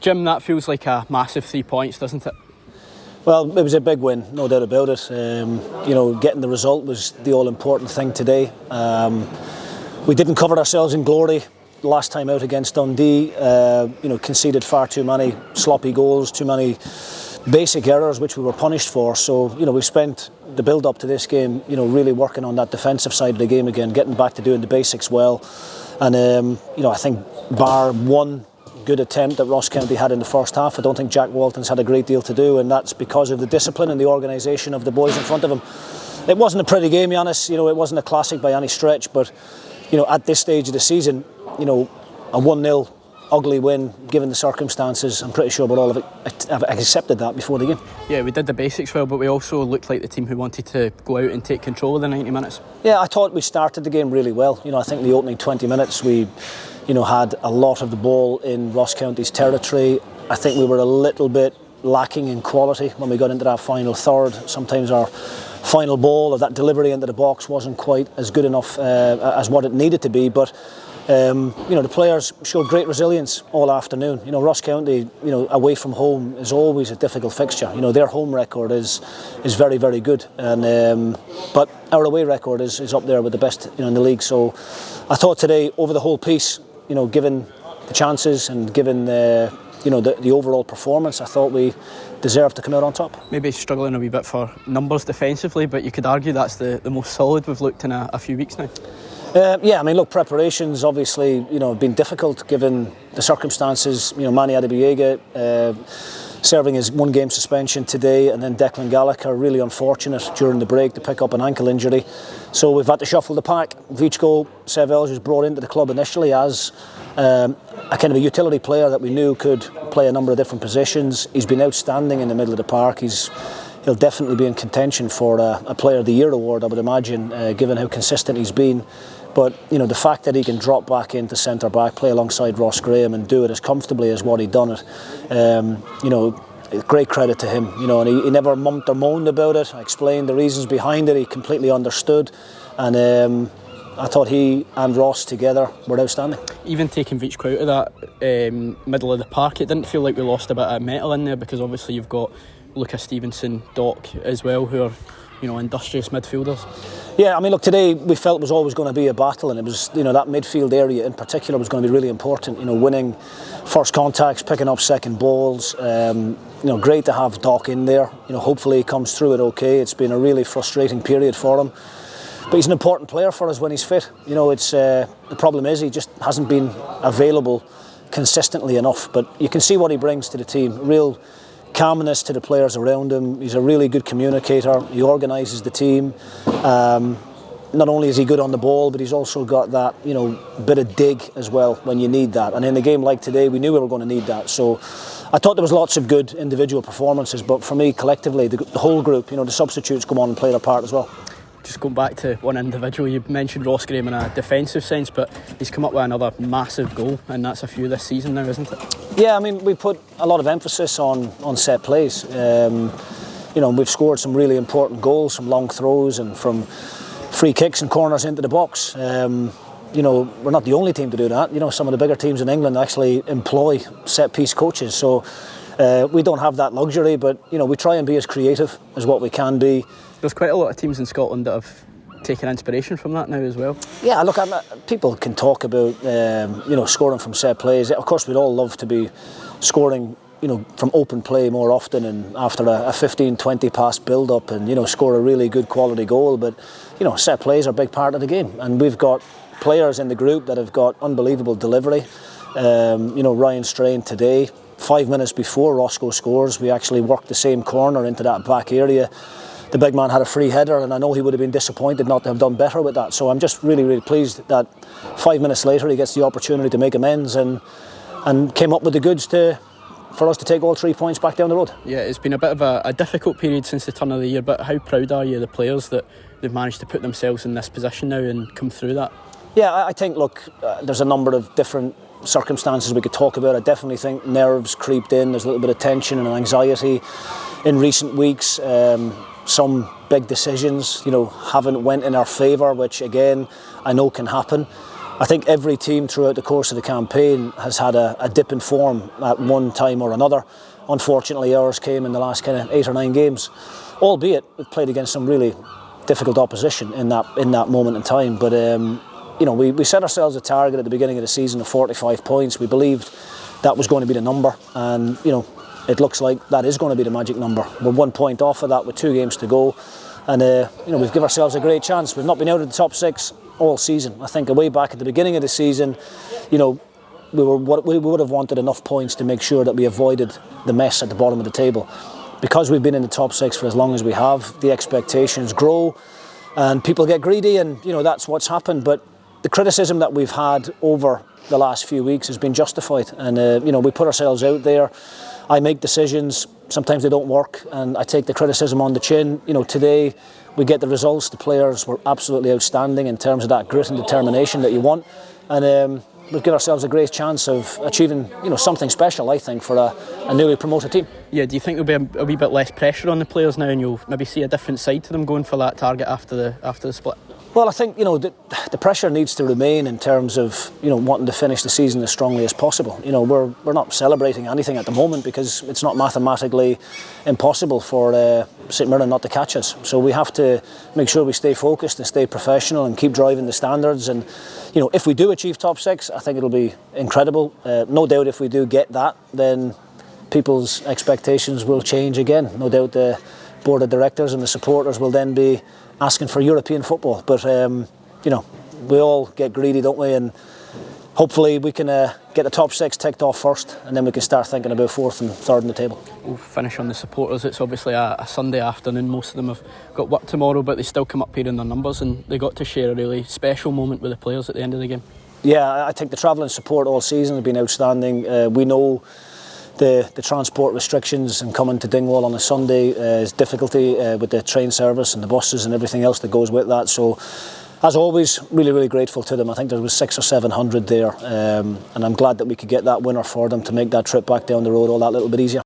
Jim, that feels like a massive 3 points, doesn't it? Well, it was a big win, no doubt about it. Getting the result was the all-important thing today. We didn't cover ourselves in glory last time out against Dundee. Conceded far too many sloppy goals, too many basic errors which we were punished for. So, we've spent the build-up to this game, really working on that defensive side of the game again, getting back to doing the basics well. And, I think bar one good attempt that Ross County had in the first half, I don't think Jack Walton's had a great deal to do, and that's because of the discipline and the organisation of the boys in front of him. It wasn't a pretty game, Giannis. It wasn't a classic by any stretch, but at this stage of the season, a 1-0 ugly win given the circumstances, I'm pretty sure we're all have accepted that before the game. Yeah, we did the basics well, but we also looked like the team who wanted to go out and take control of the 90 minutes. Yeah, I thought we started the game really well. I think the opening 20 minutes we had a lot of the ball in Ross County's territory. I think we were a little bit lacking in quality when we got into that final third. Sometimes our final ball or that delivery into the box wasn't quite as good enough as what it needed to be, but the players showed great resilience all afternoon. Ross County, away from home is always a difficult fixture. Their home record is very, very good, and but our away record is up there with the best in the league. So I thought today, over the whole piece, given the chances and given the overall performance, I thought we deserved to come out on top. Maybe struggling a wee bit for numbers defensively, but you could argue that's the most solid we've looked in a few weeks now. Preparations obviously, have been difficult given the circumstances. Manny Adebiega serving his 1-game suspension today, and then Declan Gallagher really unfortunate during the break to pick up an ankle injury. So we've had to shuffle the pack. Vichko Sevelj was brought into the club initially as a kind of a utility player that we knew could play a number of different positions. He's been outstanding in the middle of the park. He'll definitely be in contention for a Player of the Year award, I would imagine, given how consistent he's been. But the fact that he can drop back into centre back, play alongside Ross Graham, and do it as comfortably as what he done it, great credit to him. And he never mummed or moaned about it. I explained the reasons behind it. He completely understood, and I thought he and Ross together were outstanding. Even taking Vichko out of that middle of the park, it didn't feel like we lost a bit of metal in there, because obviously you've got Lucas Stevenson, Doc as well, who are industrious midfielders. Yeah, today we felt it was always going to be a battle, and it was, that midfield area in particular was going to be really important. Winning first contacts, picking up second balls. Great to have Doc in there. Hopefully he comes through it okay. It's been a really frustrating period for him, but he's an important player for us when he's fit. It's the problem is he just hasn't been available consistently enough. But you can see what he brings to the team. Real calmness to the players around him. He's a really good communicator. He organises the team. Not only is he good on the ball, but he's also got that bit of dig as well when you need that. And in a game like today, we knew we were going to need that. So I thought there was lots of good individual performances, but for me, collectively, the whole group, the substitutes come on and play their part as well. Just going back to one individual, you mentioned Ross Graham in a defensive sense, but he's come up with another massive goal, and that's a few this season now, isn't it? Yeah, we put a lot of emphasis on set plays. We've scored some really important goals from long throws and from free kicks and corners into the box. We're not the only team to do that. Some of the bigger teams in England actually employ set-piece coaches, so we don't have that luxury, but we try and be as creative as what we can be. There's quite a lot of teams in Scotland that have taken inspiration from that now as well. Yeah, look, people can talk about scoring from set plays. Of course, we'd all love to be scoring from open play more often, and after a 15-20 pass build-up, and score a really good quality goal. But set plays are a big part of the game, and we've got players in the group that have got unbelievable delivery. Ryan Strain today, 5 minutes before Roscoe scores, we actually worked the same corner into that back area. The big man had a free header, and I know he would have been disappointed not to have done better with that. So I'm just really, really pleased that 5 minutes later he gets the opportunity to make amends and came up with the goods for us to take all 3 points back down the road. Yeah, it's been a bit of a difficult period since the turn of the year, but how proud are you of the players that they've managed to put themselves in this position now and come through that? Yeah, I think, look, there's a number of different circumstances we could talk about. I definitely think nerves creeped in. There's a little bit of tension and anxiety in recent weeks. Some big decisions, haven't went in our favour, which again, I know can happen. I think every team throughout the course of the campaign has had a dip in form at one time or another. Unfortunately, ours came in the last kind of 8 or 9 games, albeit we've played against some really difficult opposition in that moment in time. But we set ourselves a target at the beginning of the season of 45 points. We believed that was going to be the number, and it looks like that is going to be the magic number. We're 1 point off of that with 2 games to go, and we've given ourselves a great chance. We've not been out of the top 6 all season. I think way back at the beginning of the season, we would have wanted enough points to make sure that we avoided the mess at the bottom of the table. Because we've been in the top 6 for as long as we have, the expectations grow and people get greedy, and that's what's happened. But the criticism that we've had over the last few weeks has been justified, and we put ourselves out there. I make decisions, sometimes they don't work, and I take the criticism on the chin. Today we get the results. The players were absolutely outstanding in terms of that grit and determination that you want, and we've given ourselves a great chance of achieving something special, I think, for a newly promoted team. Yeah, do you think there'll be a wee bit less pressure on the players now, and you'll maybe see a different side to them going for that target after the split? Well, I think the pressure needs to remain in terms of wanting to finish the season as strongly as possible. We're not celebrating anything at the moment because it's not mathematically impossible for St Mirren not to catch us. So we have to make sure we stay focused and stay professional and keep driving the standards. And if we do achieve top 6, I think it'll be incredible. No doubt, if we do get that, then people's expectations will change again. No doubt the board of directors and the supporters will then be asking for European football, but we all get greedy, don't we? And hopefully we can get the top 6 ticked off first, and then we can start thinking about 4th and 3rd in the table. We'll finish on the supporters. It's obviously a Sunday afternoon. Most of them have got work tomorrow, but they still come up here in their numbers, and they got to share a really special moment with the players at the end of the game. Yeah, I think the travelling support all season has been outstanding. We know the transport restrictions and coming to Dingwall on a Sunday is difficulty with the train service and the buses and everything else that goes with that. So, as always, really, really grateful to them. I think there was 600 or 700 there, and I'm glad that we could get that winner for them to make that trip back down the road all that little bit easier.